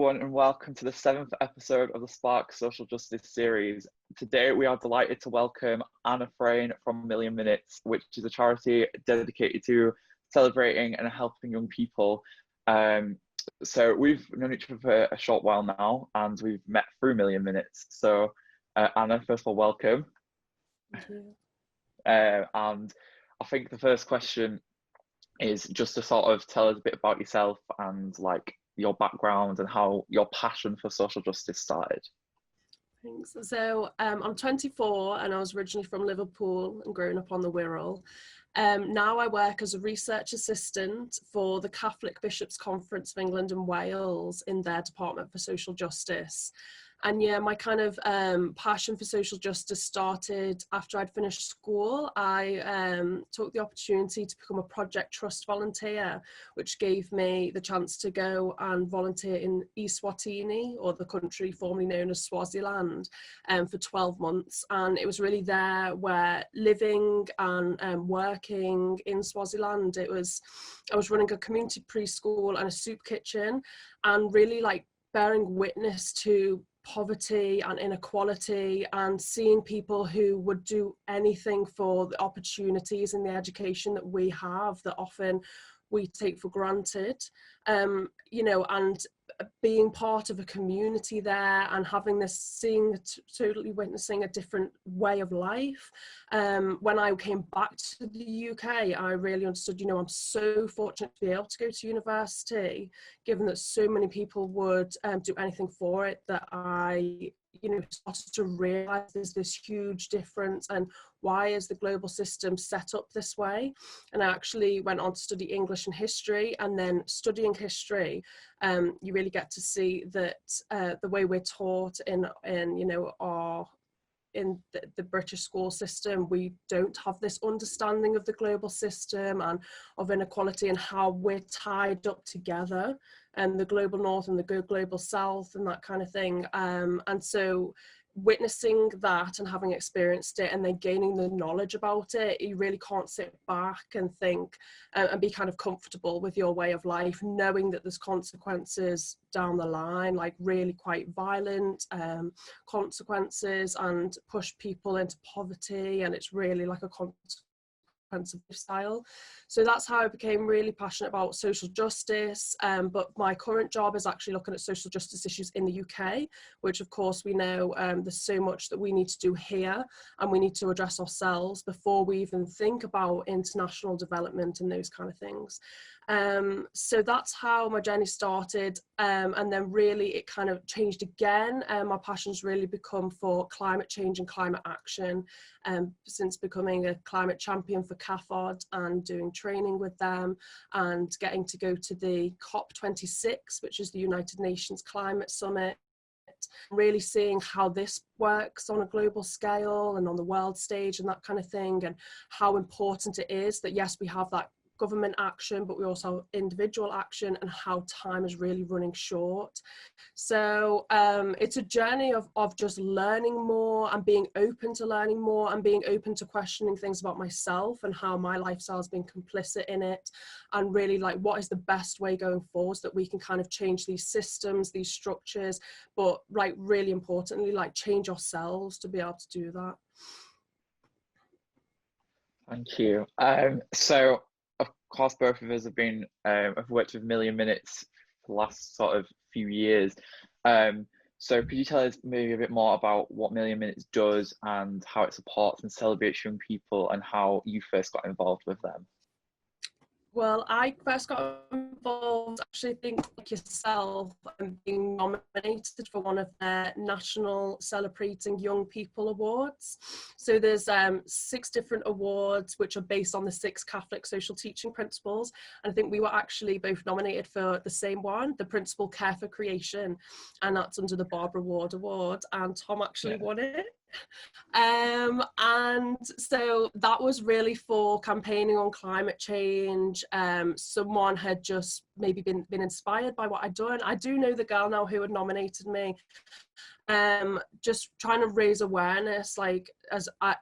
everyone, and welcome to the 7th episode of the Spark Social Justice series. Today, we are delighted to welcome Anna Fraine from Million Minutes, which is a charity dedicated to celebrating and helping young people. So we've known each other for a short while now, and we've met through Million Minutes. So, Anna, first of all, welcome. Thank you. And I think the first question is just to sort of tell us a bit about yourself and like your background and how your passion for social justice started. Thanks. So I'm 24 and I was originally from Liverpool and growing up on the Wirral. Now I work as a research assistant for the Catholic Bishops' Conference of England and Wales in their Department for Social Justice. And yeah, my kind of passion for social justice started after I'd finished school. I took the opportunity to become a Project Trust volunteer, which gave me the chance to go and volunteer in Eswatini, or the country formerly known as Swaziland, for 12 months. And it was really there where living and working in Swaziland, I was running a community preschool and a soup kitchen, and really like bearing witness to poverty and inequality, and seeing people who would do anything for the opportunities and the education that we have that often we take for granted, and being part of a community there and having this, totally witnessing a different way of life. When I came back to the UK, I really understood, I'm so fortunate to be able to go to university, given that so many people would do anything for it, that I started to realise there's this huge difference, and why is the global system set up this way? And I actually went on to study English and history, and then studying history, you really get to see that the way we're taught in the British school system, we don't have this understanding of the global system and of inequality and how we're tied up together, and the global north and the global south and that kind of thing. And so witnessing that and having experienced it and then gaining the knowledge about it, you really can't sit back and think and be kind of comfortable with your way of life, knowing that there's consequences down the line, like really quite violent consequences, and push people into poverty, and it's really like a consequence of lifestyle. So that's how I became really passionate about social justice, but my current job is actually looking at social justice issues in the UK, which of course we know there's so much that we need to do here, and we need to address ourselves before we even think about international development and those kind of things. So that's how my journey started, and then really it kind of changed again. My passion's really become for climate change and climate action, since becoming a climate champion for CAFOD and doing training with them, and getting to go to the COP26, which is the United Nations Climate Summit, really seeing how this works on a global scale and on the world stage and that kind of thing, and how important it is that yes, we have that government action, but we also have individual action, and how time is really running short. So it's a journey of just learning more and being open to learning more and being open to questioning things about myself and how my lifestyle has been complicit in it, and really like what is the best way going forward so that we can kind of change these systems, these structures, but like really importantly, like change ourselves to be able to do that. Thank you. So of course, both of us have worked with Million Minutes for the last sort of few years. So could you tell us maybe a bit more about what Million Minutes does and how it supports and celebrates young people, and how you first got involved with them? Well, I first got involved, actually, I think like yourself, being nominated for one of their national Celebrating Young People awards. So there's 6 different awards which are based on the 6 Catholic social teaching principles, and I think we were actually both nominated for the same one, the principle Care for Creation, and that's under the Barbara Ward Award, and Tom actually won it. And so that was really for campaigning on climate change. Someone had just maybe been inspired by what I'd done. I do know the girl now who had nominated me, just trying to raise awareness, like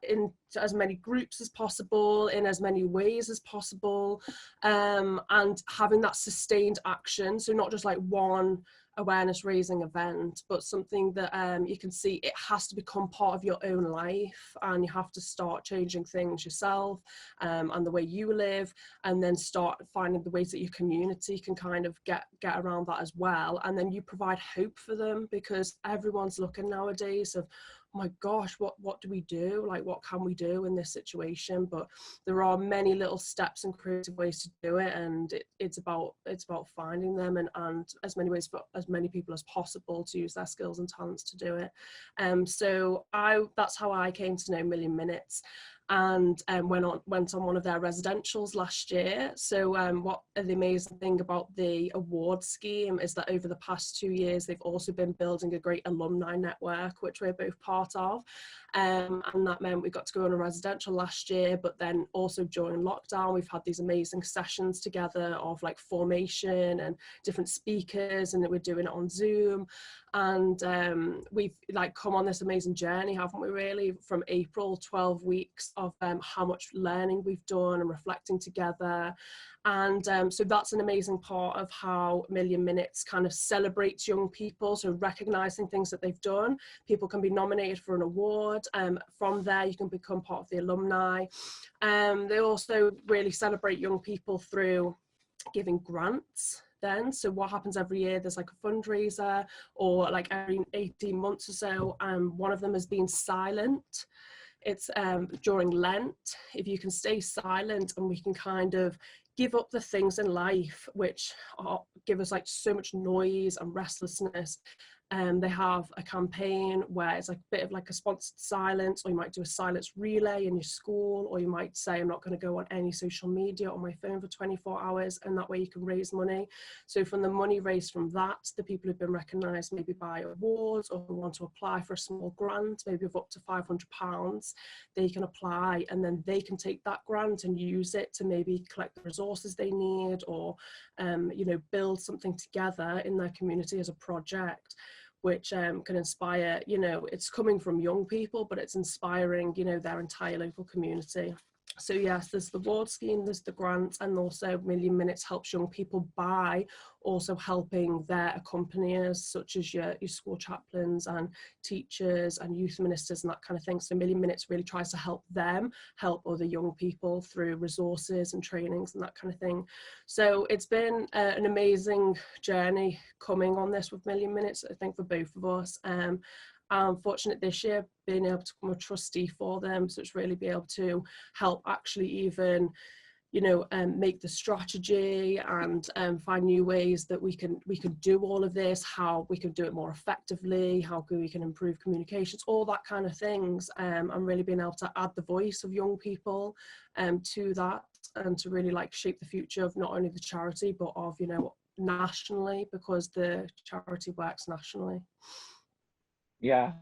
in as many groups as possible, in as many ways as possible, and having that sustained action. So not just like one awareness raising event, but something that you can see it has to become part of your own life, and you have to start changing things yourself, and the way you live, and then start finding the ways that your community can kind of get around that as well. And then you provide hope for them, because everyone's looking nowadays of, oh my gosh, what do we do? Like, what can we do in this situation? But there are many little steps and creative ways to do it, and it's about finding them, and as many ways for as many people as possible to use their skills and talents to do it. So that's how I came to know Million Minutes, and went on one of their residentials last year. So what the amazing thing about the award scheme is that over the past 2 years they've also been building a great alumni network, which we're both part of, and that meant we got to go on a residential last year. But then also during lockdown we've had these amazing sessions together of like formation and different speakers, and that we're doing it on Zoom. And we've like come on this amazing journey, haven't we, really, from April, 12 weeks of how much learning we've done and reflecting together. And so that's an amazing part of how Million Minutes kind of celebrates young people, so recognizing things that they've done. People can be nominated for an award. From there you can become part of the alumni. They also really celebrate young people through giving grants. Then, so what happens every year, there's like a fundraiser, or like every 18 months or so, one of them has been silent. It's during Lent, if you can stay silent, and we can kind of give up the things in life which give us like so much noise and restlessness. They have a campaign where it's like a bit of like a sponsored silence, or you might do a silence relay in your school, or you might say, I'm not going to go on any social media on my phone for 24 hours, and that way you can raise money. So from the money raised from that, the people who've been recognised maybe by awards, or who want to apply for a small grant, maybe of up to £500, they can apply, and then they can take that grant and use it to maybe collect the resources they need, or you know, build something together in their community as a project, which can inspire, you know, it's coming from young people, but it's inspiring, you know, their entire local community. So yes, there's the award scheme, there's the grant, and also Million Minutes helps young people by also helping their accompaniers, such as your school chaplains and teachers and youth ministers and that kind of thing. So Million Minutes really tries to help them help other young people through resources and trainings and that kind of thing. So it's been an amazing journey coming on this with Million Minutes, I think, for both of us. I'm fortunate this year being able to become a trustee for them, so it's really be able to help actually even, you know, make the strategy and find new ways that we can do all of this, how we can do it more effectively, how we can improve communications, all that kind of things. And really being able to add the voice of young people to that, and to really like shape the future of not only the charity but of, you know, nationally, because the charity works nationally. Yeah,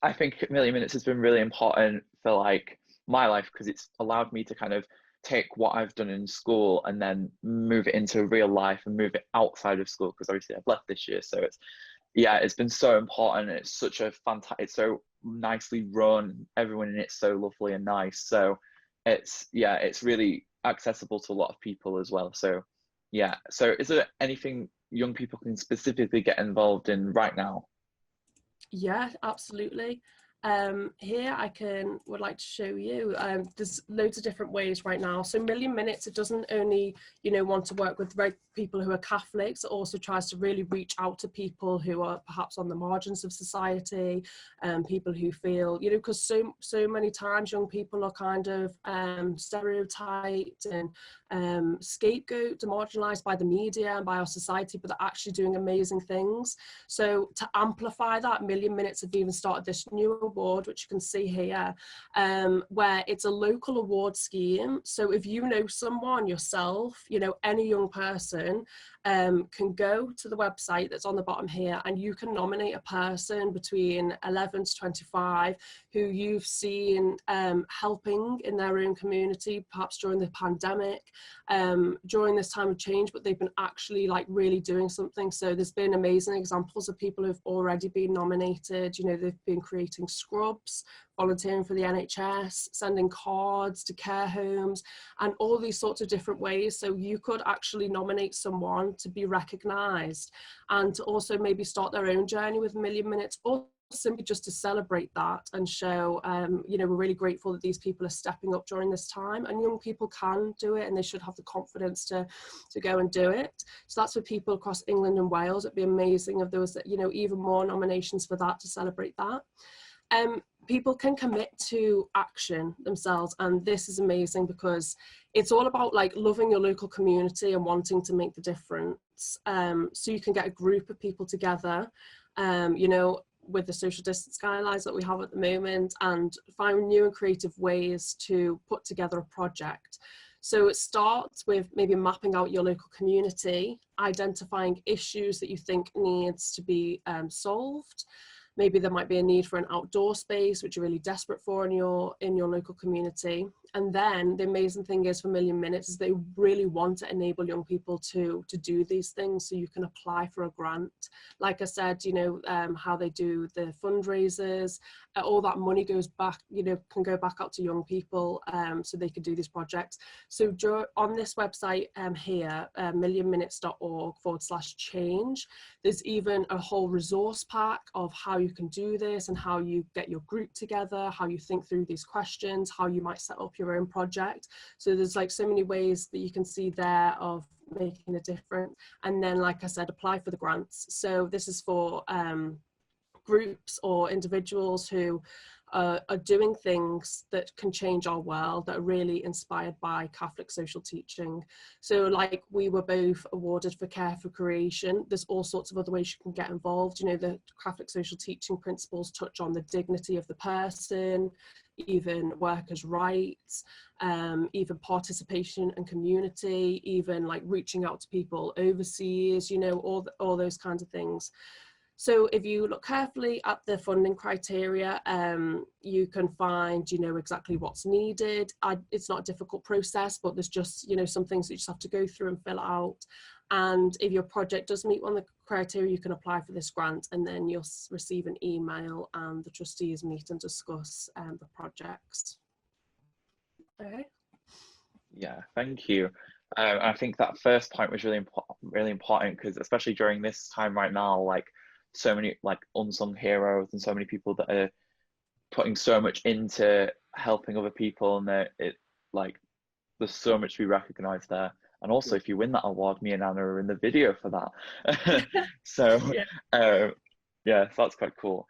I think Million Minutes has been really important for like my life, because it's allowed me to kind of take what I've done in school and then move it into real life and move it outside of school, because obviously I've left this year. So it's been so important. It's such a fantastic, it's so nicely run, everyone in it's so lovely and nice. So it's really accessible to a lot of people as well. So yeah, so is there anything young people can specifically get involved in right now? Yeah, absolutely. Here would like to show you, there's loads of different ways right now. So Million Minutes, it doesn't only, you know, want to work with people who are Catholics, it also tries to really reach out to people who are perhaps on the margins of society, people who feel, you know, because so many times young people are kind of stereotyped and scapegoated, marginalized by the media and by our society, but they're actually doing amazing things. So to amplify that, Million Minutes have even started this new award, which you can see here, where it's a local award scheme. So if you know someone yourself, you know, any young person, can go to the website that's on the bottom here, and you can nominate a person between 11 to 25 who you've seen helping in their own community, perhaps during the pandemic, during this time of change, but they've been actually like really doing something. So there's been amazing examples of people who've already been nominated. You know, they've been creating scrubs, volunteering for the NHS, sending cards to care homes, and all these sorts of different ways. So you could actually nominate someone to be recognised and to also maybe start their own journey with Million Minutes, or simply just to celebrate that and show, you know, we're really grateful that these people are stepping up during this time, and young people can do it and they should have the confidence to go and do it. So that's for people across England and Wales. It'd be amazing if there was, you know, even more nominations for that, to celebrate that. People can commit to action themselves, and this is amazing because it's all about like loving your local community and wanting to make the difference. So you can get a group of people together, you know, with the social distance guidelines that we have at the moment, and find new and creative ways to put together a project. So it starts with maybe mapping out your local community, identifying issues that you think needs to be solved. Maybe there might be a need for an outdoor space, which you're really desperate for in your local community. And then the amazing thing is for Million Minutes is they really want to enable young people to do these things. So you can apply for a grant. Like I said, you know, how they do the fundraisers, all that money goes back, you know, can go back out to young people, so they could do these projects. So on this website here, millionminutes.org/change, there's even a whole resource pack of how you can do this and how you get your group together, how you think through these questions, how you might set up your own project. So there's like so many ways that you can see there of making a difference. And then, like I said, apply for the grants. So this is for groups or individuals who are doing things that can change our world, that are really inspired by Catholic social teaching. So like we were both awarded for Care for Creation. There's all sorts of other ways you can get involved. You know, the Catholic social teaching principles touch on the dignity of the person, even workers' rights, even participation and community, even like reaching out to people overseas, you know, all those kinds of things. So if you look carefully at the funding criteria, you can find, you know, exactly what's needed. It's not a difficult process, but there's just, you know, some things that you just have to go through and fill out. And if your project does meet one of the criteria, you can apply for this grant, and then you'll receive an email and the trustees meet and discuss the projects. Okay. Yeah, thank you. I think that first point was really important because especially during this time right now, like so many like unsung heroes and so many people that are putting so much into helping other people, and there's so much to be recognized there. And also, if you win that award, me and Anna are in the video for that. So yeah, so that's quite cool.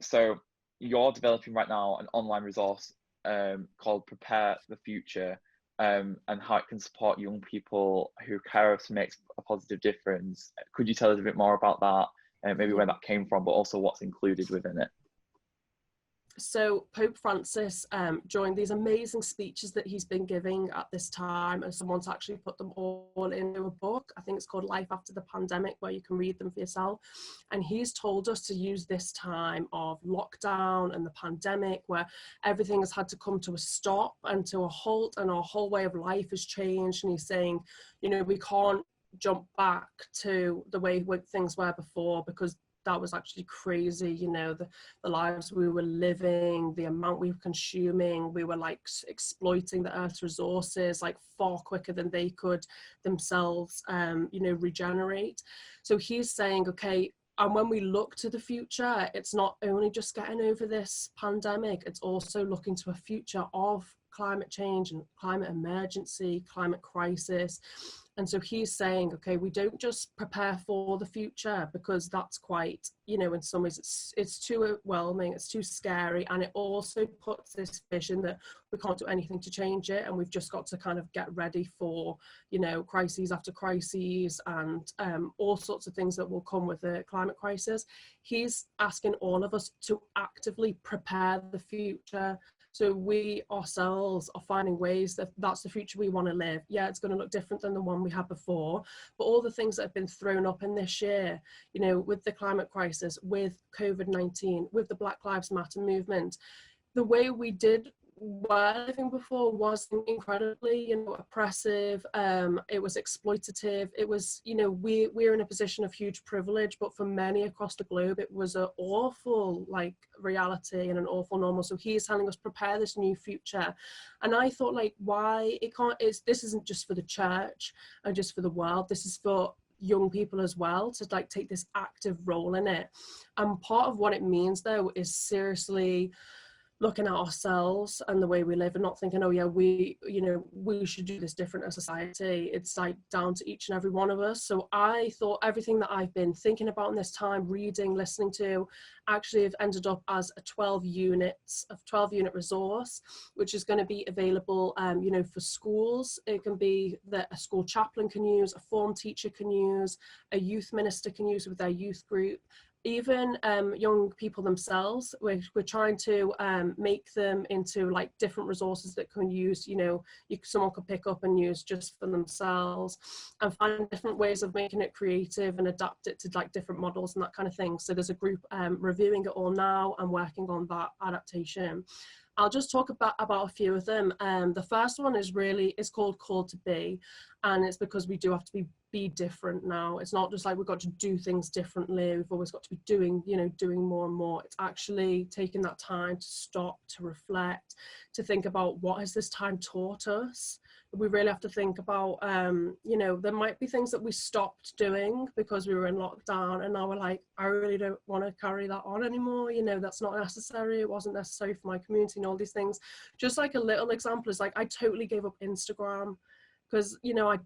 So you're developing right now an online resource called Prepare the Future, and how it can support young people who care to make a positive difference. Could you tell us a bit more about that? Maybe where that came from, but also what's included within it. So Pope Francis joined these amazing speeches that he's been giving at this time, and someone's actually put them all into a book. I think it's called Life After the Pandemic, where you can read them for yourself. And he's told us to use this time of lockdown and the pandemic, where everything has had to come to a stop and to a halt, and our whole way of life has changed. And he's saying, you know, we can't jump back to the way things were before, because that was actually crazy. You know, the lives we were living, the amount we were consuming, we were like exploiting the earth's resources like far quicker than they could themselves, you know, regenerate. So he's saying, okay, and when we look to the future, it's not only just getting over this pandemic, it's also looking to a future of climate change and climate emergency, climate crisis. And so he's saying, okay, we don't just prepare for the future, because that's quite, you know, in some ways it's too overwhelming, it's too scary, and it also puts this vision that we can't do anything to change it, and we've just got to kind of get ready for, you know, crises after crises, and all sorts of things that will come with the climate crisis. He's asking all of us to actively prepare the future. So we ourselves are finding ways that that's the future we want to live. Yeah, it's going to look different than the one we had before, but all the things that have been thrown up in this year, you know, with the climate crisis, with COVID-19, with the Black Lives Matter movement, the way we were living before was incredibly, you know, oppressive. It was exploitative. It was, you know, we're in a position of huge privilege, but for many across the globe, it was an awful like reality and an awful normal. So he is telling us prepare this new future, and I thought, like, why it can't? This isn't just for the church and just for the world. This is for young people as well, to like take this active role in it. And part of what it means though is seriously looking at ourselves and the way we live, and not thinking, oh yeah, we should do this different as a society. It's like down to each and every one of us. So I thought everything that I've been thinking about in this time, reading, listening to, actually have ended up as a 12 unit resource, which is going to be available, you know, for schools. It can be that a school chaplain can use, a form teacher can use, a youth minister can use with their youth group, even young people themselves. We're trying to make them into like different resources that can use, you know, someone could pick up and use just for themselves, and find different ways of making it creative and adapt it to like different models and that kind of thing. So there's a group reviewing it all now and working on that adaptation. I'll just talk about a few of them. The first one is called Called to Be, and it's because we do have to be different now. It's not just like we've got to do things differently. We've always got to be doing more and more. It's actually taking that time to stop, to reflect, to think about what has this time taught us. We really have to think about, you know, there might be things that we stopped doing because we were in lockdown, and now we're like, I really don't want to carry that on anymore. You know, that's not necessary. It wasn't necessary for my community and all these things. Just like a little example is like, I totally gave up Instagram, because, you know, I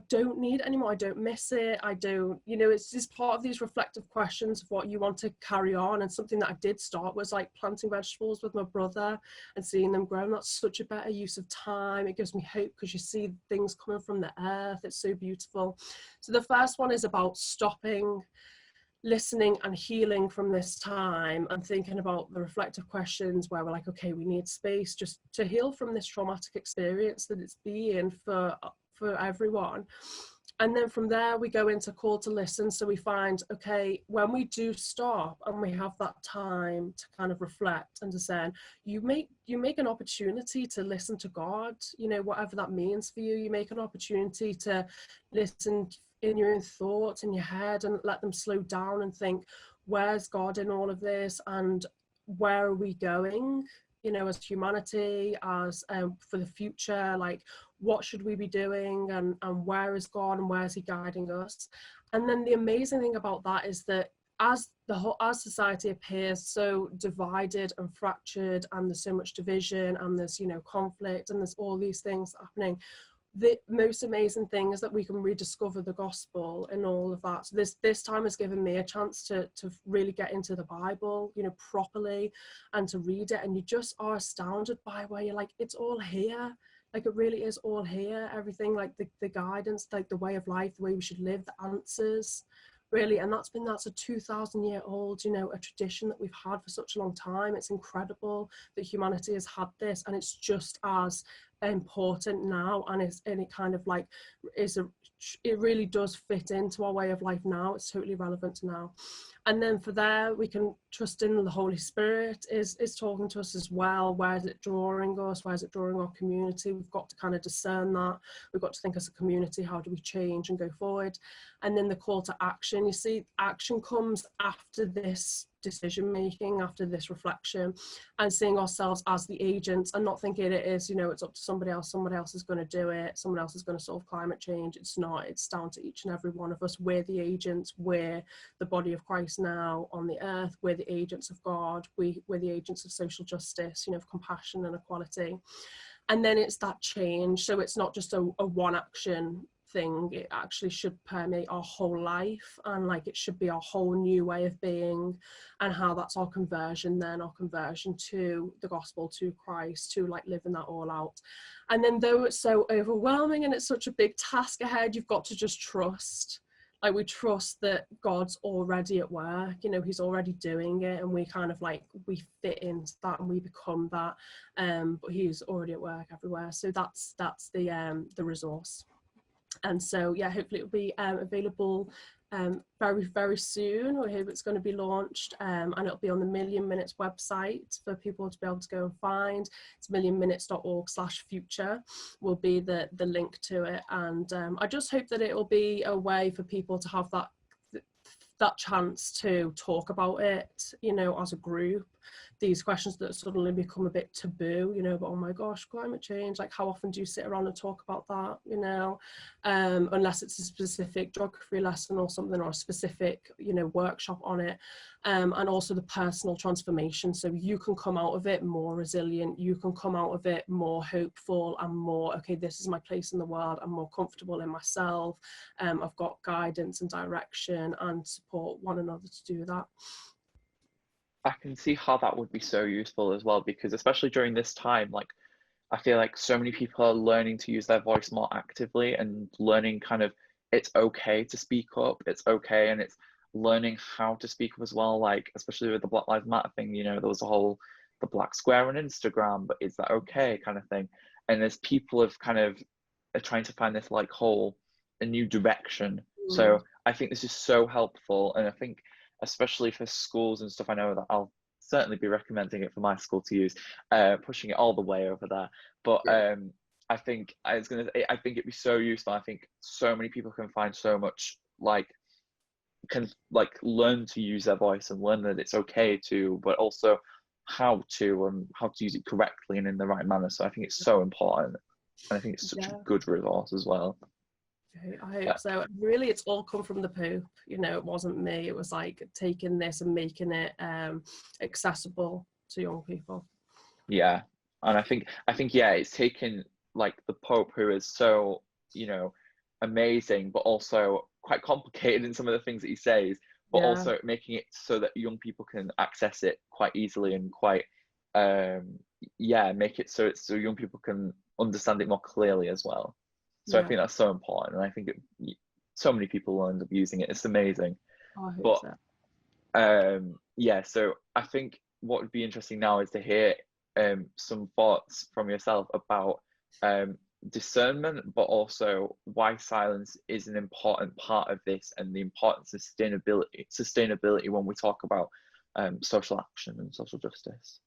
don't need it anymore. I don't miss it. I don't, you know, it's just part of these reflective questions of what you want to carry on. And something that I did start was like planting vegetables with my brother and seeing them grow. And that's such a better use of time. It gives me hope because you see things coming from the earth. It's so beautiful. So the first one is about stopping, listening and healing from this time, and thinking about the reflective questions where we're like, okay, we need space just to heal from this traumatic experience that it's been for everyone. And then from there we go into Call to Listen. So we find, okay, when we do stop and we have that time to kind of reflect and discern, you make an opportunity to listen to God, you know, whatever that means for you. You make an opportunity to listen in your own thoughts in your head and let them slow down and think, where's God in all of this, and where are we going, you know, as humanity, as for the future, like what should we be doing, and where is God and where is he guiding us. And then the amazing thing about that is that as society appears so divided and fractured, and there's so much division, and there's, you know, conflict, and there's all these things happening, the most amazing thing is that we can rediscover the gospel and all of that. So this time has given me a chance to really get into the Bible, you know, properly, and to read it, and you just are astounded by where you're like, it's all here. Like, it really is all here. Everything, like the guidance, like the way of life, the way we should live, the answers, really. And that's a 2,000-year-old, you know, a tradition that we've had for such a long time. It's incredible that humanity has had this, and it's just as important now, and it kind of like it really does fit into our way of life now. It's totally relevant now. And then for there, we can trust in the Holy Spirit is talking to us as well. Where is it drawing us? Where is it drawing our community? We've got to kind of discern that. We've got to think as a community, how do we change and go forward? And then the call to action. You see, action comes after this decision making, after this reflection, and seeing ourselves as the agents, and not thinking it is, you know, it's up to somebody else. Someone else is going to do it. Someone else is going to solve climate change. It's not. It's down to each and every one of us. We're the agents. We're the body of Christ now on the earth. We're the agents of God. We're the agents of social justice, you know, of compassion and equality. And then it's that change. So it's not just a one action thing. It actually should permeate our whole life, and like it should be our whole new way of being, and how that's our conversion to the gospel, to Christ, to like living that all out. And then though it's so overwhelming and it's such a big task ahead, you've got to just trust. Like we trust that God's already at work, you know, he's already doing it, and we kind of like, we fit into that and we become that, but he's already at work everywhere. So that's the resource. And so yeah, hopefully it'll be available very, very soon. I hope it's going to be launched, and it'll be on the Million Minutes website for people to be able to go and find. It's millionminutes.org/future will be the link to it. And I just hope that it will be a way for people to have that chance to talk about it, you know, as a group. These questions that suddenly become a bit taboo, you know, but oh my gosh, climate change, like how often do you sit around and talk about that, you know, unless it's a specific geography lesson or something, or a specific, you know, workshop on it. And also the personal transformation, so you can come out of it more resilient, you can come out of it more hopeful and more, okay, this is my place in the world, I'm more comfortable in myself, I've got guidance and direction, and support one another to do that. I can see how that would be so useful as well, because especially during this time, like I feel like so many people are learning to use their voice more actively and learning kind of it's okay to speak up, it's okay, and it's learning how to speak up as well. Like especially with the Black Lives Matter thing, you know, there was a whole the black square on Instagram, but is that okay kind of thing. And as people have kind of are trying to find this like whole a new direction. So I think this is so helpful, and I think especially for schools and stuff, I know that I'll certainly be recommending it for my school to use, pushing it all the way over there. But I think I think it'd be so useful. I think so many people can find so much can learn to use their voice and learn that it's okay to, but also how to use it correctly and in the right manner. So I think it's so important, and I think it's such a good resource as well. I hope so. Really, it's all come from the Pope. You know, it wasn't me. It was like taking this and making it accessible to young people. Yeah, and I think yeah, it's taken like the Pope, who is so, you know, amazing, but also quite complicated in some of the things that he says, but also making it so that young people can access it quite easily and quite make it so young people can understand it more clearly as well. So I think that's so important, and I think so many people will end up using it. It's amazing. Oh, I hope so. So I think what would be interesting now is to hear some thoughts from yourself about discernment, but also why silence is an important part of this, and the importance of sustainability when we talk about social action and social justice.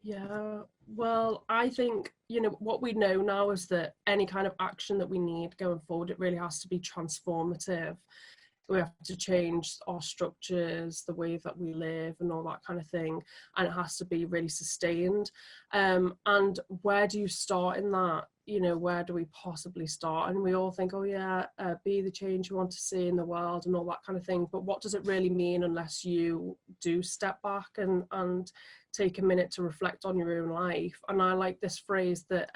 Yeah, well, I think, you know, what we know now is that any kind of action that we need going forward, it really has to be transformative. We have to change our structures, the way that we live and all that kind of thing, and it has to be really sustained. And where do you start in that? You know, where do we possibly start? And we all think, oh yeah, be the change you want to see in the world and all that kind of thing, but what does it really mean unless you do step back and take a minute to reflect on your own life? And I like this phrase that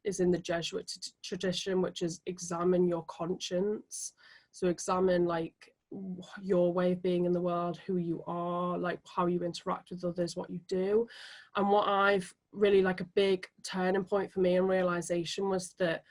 is in the Jesuit tradition, which is examine your conscience. So examine like your way of being in the world, who you are, like how you interact with others, what you do. And what I've really like a big turning point for me and realization was that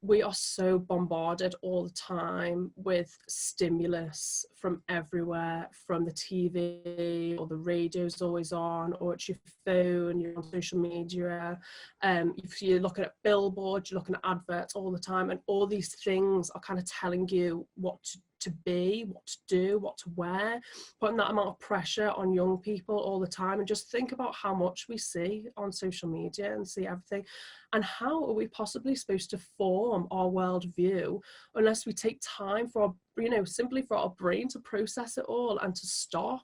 we are so bombarded all the time with stimulus from everywhere, from the TV, or the radio's always on, or it's your phone, you're on social media, if you're looking at billboards, you're looking at adverts all the time, and all these things are kind of telling you what to be, what to do, what to wear, putting that amount of pressure on young people all the time. And just think about how much we see on social media and see everything, and how are we possibly supposed to form our worldview unless we take time for our, you know, simply for our brain to process it all and to stop.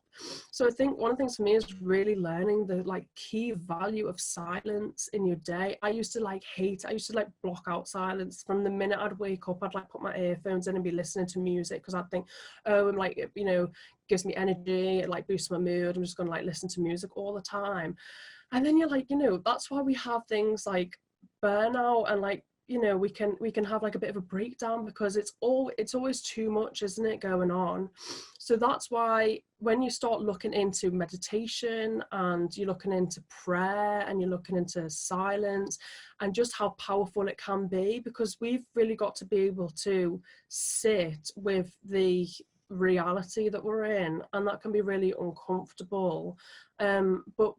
So I think one of the things for me is really learning the like key value of silence in your day. I used to block out silence. From the minute I'd wake up, I'd like put my earphones in and be listening to music, because I'd think, oh, I'm like, you know, gives me energy, it like boosts my mood, I'm just gonna like listen to music all the time. And then you're like, you know, that's why we have things like burnout, and like, you know, we can have like a bit of a breakdown, because it's always too much, isn't it, going on. So that's why when you start looking into meditation, and you're looking into prayer, and you're looking into silence, and just how powerful it can be, because we've really got to be able to sit with the reality that we're in, and that can be really uncomfortable. But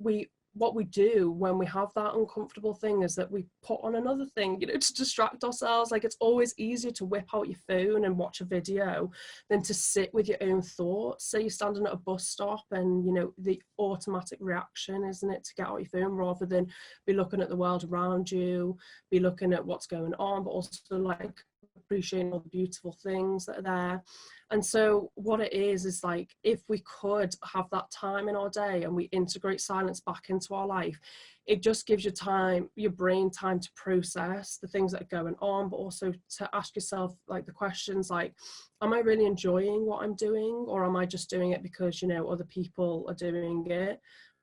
what we do when we have that uncomfortable thing is that we put on another thing, you know, to distract ourselves. Like, it's always easier to whip out your phone and watch a video than to sit with your own thoughts. Say you're standing at a bus stop, and, you know, the automatic reaction, isn't it, to get out your phone rather than be looking at the world around you, be looking at what's going on, but also like appreciating all the beautiful things that are there. And so what it is like, if we could have that time in our day and we integrate silence back into our life, it just gives your brain time to process the things that are going on, but also to ask yourself like the questions like, am I really enjoying what I'm doing, or am I just doing it because, you know, other people are doing it?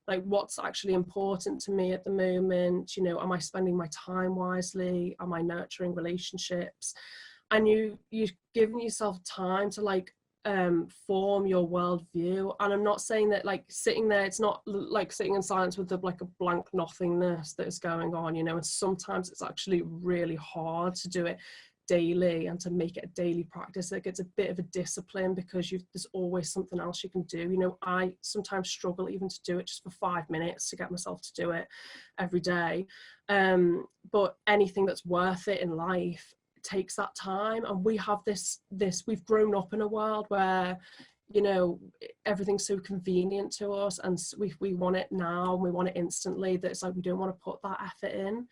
Like, what's actually important to me at the moment? You know, am I spending my time wisely? Am I nurturing relationships? And you're giving yourself time to like form your worldview. And I'm not saying that like sitting there, it's not like sitting in silence with like a blank nothingness that is going on, you know. And sometimes it's actually really hard to do it daily and to make it a daily practice. Like, it's a bit of a discipline, because there's always something else you can do. You know, I sometimes struggle even to do it just for 5 minutes, to get myself to do it every day. But anything that's worth it in life takes that time. And we have this we've grown up in a world where, you know, everything's so convenient to us, and we want it now, and we want it instantly, that it's like we don't want to put that effort in.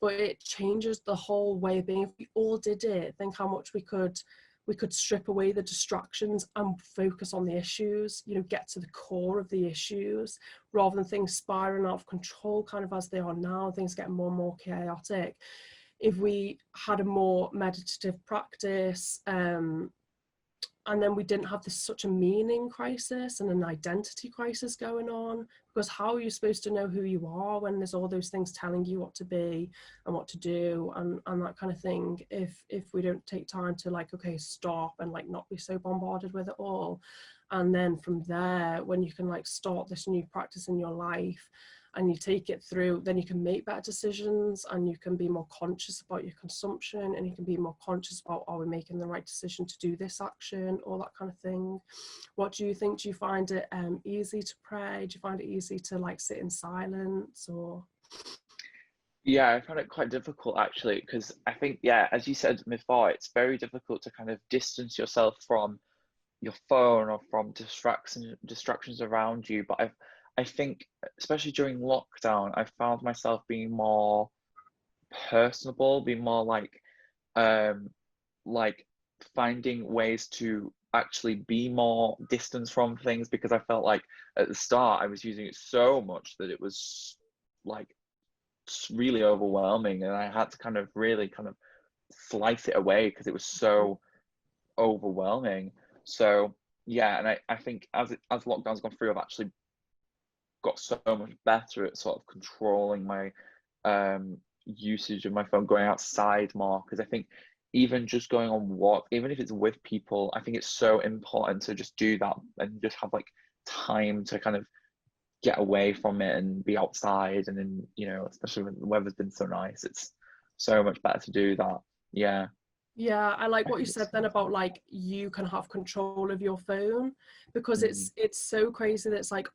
But it changes the whole way of being. If we all did it, think how much we could strip away the distractions and focus on the issues, you know, get to the core of the issues, rather than things spiraling out of control kind of as they are now, things getting more and more chaotic. If we had a more meditative practice, and then we didn't have such a meaning crisis and an identity crisis going on, because how are you supposed to know who you are when there's all those things telling you what to be and what to do, and that kind of thing, if we don't take time to like, okay, stop and like not be so bombarded with it all. And then from there, when you can like start this new practice in your life and you take it through, then you can make better decisions, and you can be more conscious about your consumption, and you can be more conscious about, are we making the right decision to do this action, all that kind of thing. What do you think? Do you find it easy to pray? Do you find it easy to like sit in silence, or? Yeah, I found it quite difficult actually, because I think, yeah, as you said before, it's very difficult to kind of distance yourself from your phone or from distractions around you. But I think, especially during lockdown, I found myself being more personable, being more um like finding ways to actually be more distance from things, because I felt like at the start I was using it so much that it was like really overwhelming, and I had to kind of really kind of slice it away because it was so overwhelming. So yeah, and I think as lockdown's gone through, I've actually got so much better at sort of controlling my usage of my phone, going outside more, because I think even just going on walk, even if it's with people, I think it's so important to just do that and just have like time to kind of get away from it and be outside. And then, you know, especially when the weather's been so nice, it's so much better to do that. Yeah, Yeah, I like I what you think said it's then about like you can have control of your phone, because mm, it's so crazy that it's like,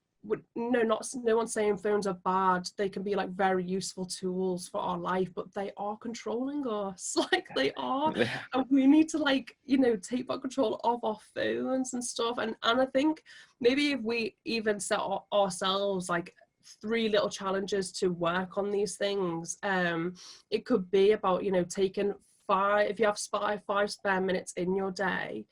no one's saying phones are bad. They can be like very useful tools for our life, but they are controlling us. Like, they are. yeah, And we need to like, you know, take back control of our phones and stuff. And I think maybe if we even set ourselves like 3 little challenges to work on these things, it could be about, you know, taking if you have 5 spare minutes in your day,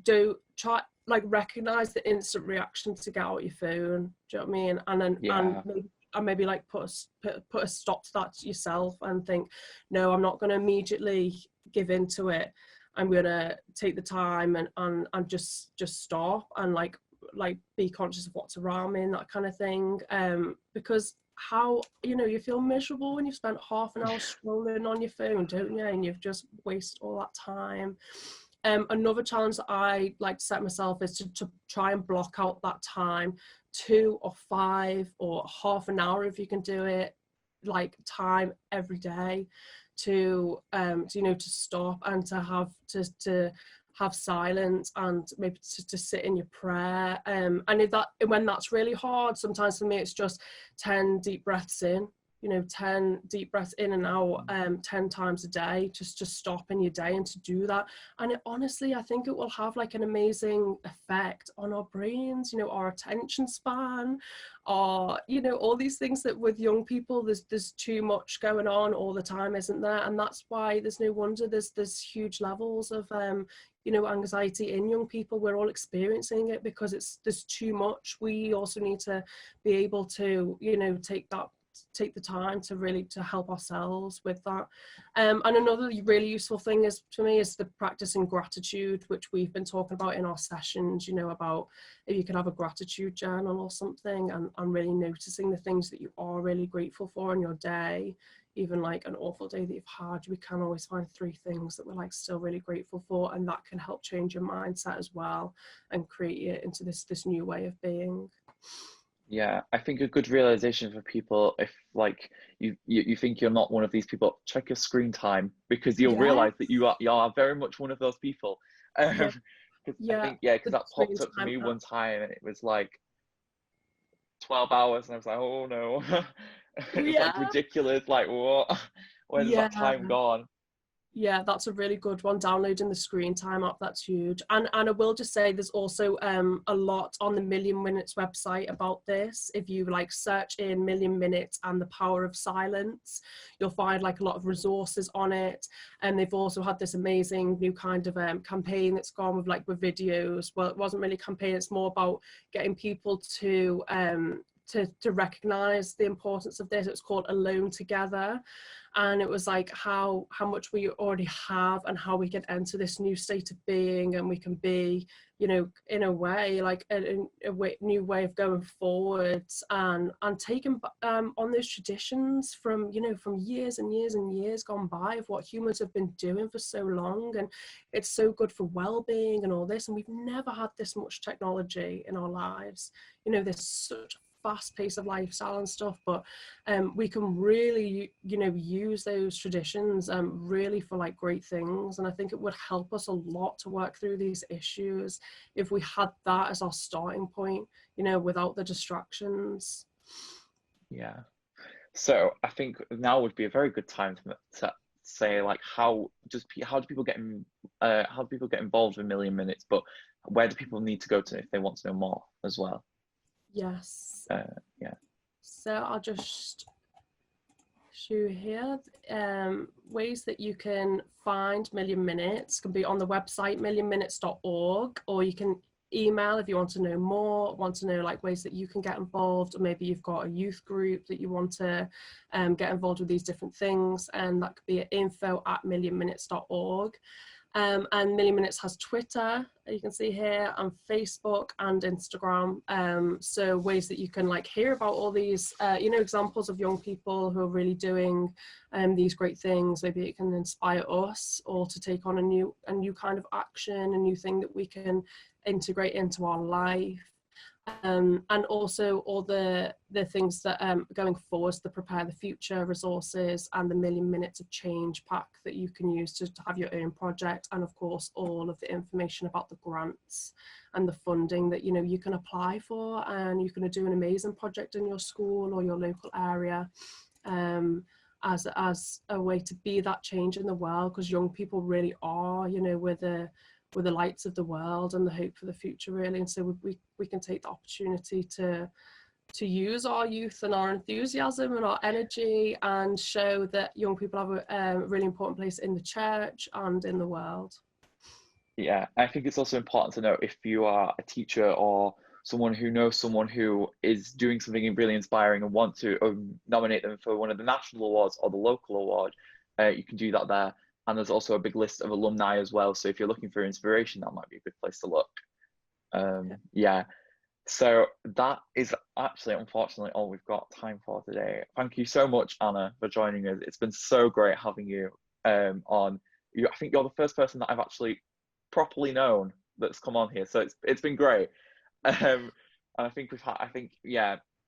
do try like recognize the instant reaction to get out your phone. Do you know what I mean? And then yeah, maybe like put a stop to that yourself, and think, no, I'm not going to immediately give into it. I'm going to take the time and just stop and like be conscious of what's around me and that kind of thing. Because how, you know, you feel miserable when you've spent half an hour scrolling on your phone, don't you? And you've just wasted all that time. Another challenge that I like to set myself is to try and block out that time, 2 or 5 or half an hour if you can do it, like time every day to you know, to stop and to have silence and maybe to sit in your prayer. And if that, when that's really hard, sometimes for me it's just 10 deep breaths in, you know, 10 deep breaths in and out 10 times a day, just to stop in your day and to do that. And it, honestly, I think it will have like an amazing effect on our brains, you know, our attention span, our, you know, all these things that with young people, there's too much going on all the time, isn't there? And that's why there's no wonder there's huge levels of you know, anxiety in young people. We're all experiencing it because there's too much. We also need to be able to, you know, take the time to really to help ourselves with that. And another really useful thing is, to me, is the practicing gratitude, which we've been talking about in our sessions, you know, about if you can have a gratitude journal or something, and really noticing the things that you are really grateful for in your day. Even like an awful day that you've had, we can always find 3 things that we're like still really grateful for, and that can help change your mindset as well and create it into this new way of being. Yeah, I think a good realization for people, if like you think you're not one of these people, check your screen time, because you'll Yeah, realize that you are very much one of those people. yeah, 'Cause I yeah. think, yeah, because The that screen popped up for time me app. one time and it was like 12 hours and I was like, oh no. It was like Yeah, ridiculous, like what? Where's yeah. that time gone? Yeah, that's a really good one. Downloading the screen time app, that's huge. And I will just say there's also a lot on the Million Minutes website about this. If you like search in Million Minutes and the power of silence, you'll find like a lot of resources on it. And they've also had this amazing new kind of campaign that's gone with videos. Well, it wasn't really a campaign, it's more about getting people to recognize the importance of this. It's called Alone Together, and it was like how much we already have and how we can enter this new state of being, and we can be, you know, in a way like new way of going forwards, and taking on those traditions from, you know, from years and years and years gone by of what humans have been doing for so long, and it's so good for well-being and all this, and we've never had this much technology in our lives. You know, there's such fast pace of lifestyle and stuff, but we can really, you know, use those traditions really for like great things. And I think it would help us a lot to work through these issues if we had that as our starting point, you know, without the distractions. Yeah. So I think now would be a very good time to say like how do people get how do people get involved in Million Minutes, but where do people need to go to if they want to know more as well? Yes. Yeah. So I'll just show here ways that you can find Million Minutes. Can be on the website millionminutes.org, or you can email if you want to know more, want to know like ways that you can get involved, or maybe you've got a youth group that you want to get involved with these different things, and that could be at info@millionminutes.org. And Million Minutes has Twitter, you can see here, and Facebook and Instagram. So ways that you can like hear about all these, you know, examples of young people who are really doing these great things. Maybe it can inspire us or to take on a new kind of action, a new thing that we can integrate into our life. And also all the things that going forward, the Prepare the Future resources and the Million Minutes of Change pack that you can use to have your own project, and of course all of the information about the grants and the funding that, you know, you can apply for, and you can do an amazing project in your school or your local area as a way to be that change in the world, because young people really are, you know, with the lights of the world and the hope for the future, really. And so we can take the opportunity to use our youth and our enthusiasm and our energy and show that young people have a really important place in the church and in the world. Yeah, I think it's also important to know if you are a teacher or someone who knows someone who is doing something really inspiring and want to nominate them for one of the national awards or the local award, you can do that there. And there's also a big list of alumni as well. So if you're looking for inspiration, that might be a good place to look. Yeah. So that is actually, unfortunately, all we've got time for today. Thank you so much, Anna, for joining us. It's been so great having you on. I think you're the first person that I've actually properly known that's come on here, so it's been great. And I think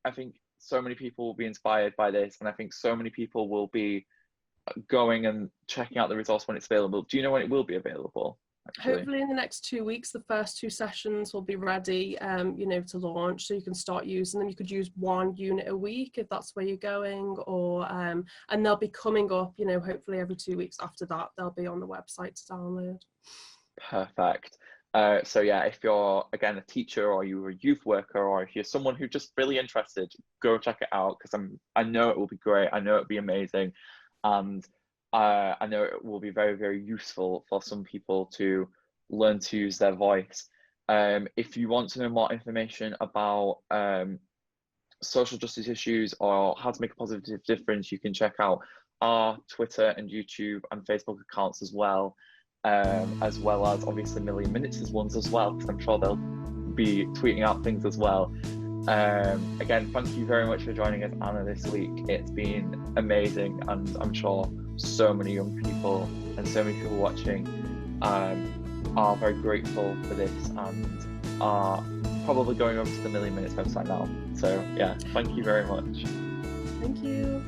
I think so many people will be inspired by this, and I think so many people will be going and checking out the resource when it's available. Do you know when it will be available, actually? Hopefully in the next 2 weeks, the first 2 sessions will be ready, to launch, so you can start using them. You could use 1 unit a week if that's where you're going, or and they'll be coming up, hopefully every 2 weeks after that, they'll be on the website to download. Perfect. So yeah, if you're again a teacher or you're a youth worker or if you're someone who's just really interested, go check it out because I know it will be great. I know it'll be amazing, and I know it will be very, very useful for some people to learn to use their voice. If you want to know more information about social justice issues or how to make a positive difference, you can check out our Twitter and YouTube and Facebook accounts as well as obviously Million Minutes' ones as well, because I'm sure they'll be tweeting out things as well. Again, thank you very much for joining us, Anna, this week. It's been amazing, and I'm sure so many young people and so many people watching are very grateful for this and are probably going over to the Million Minutes website now. So yeah, thank you very much. Thank you.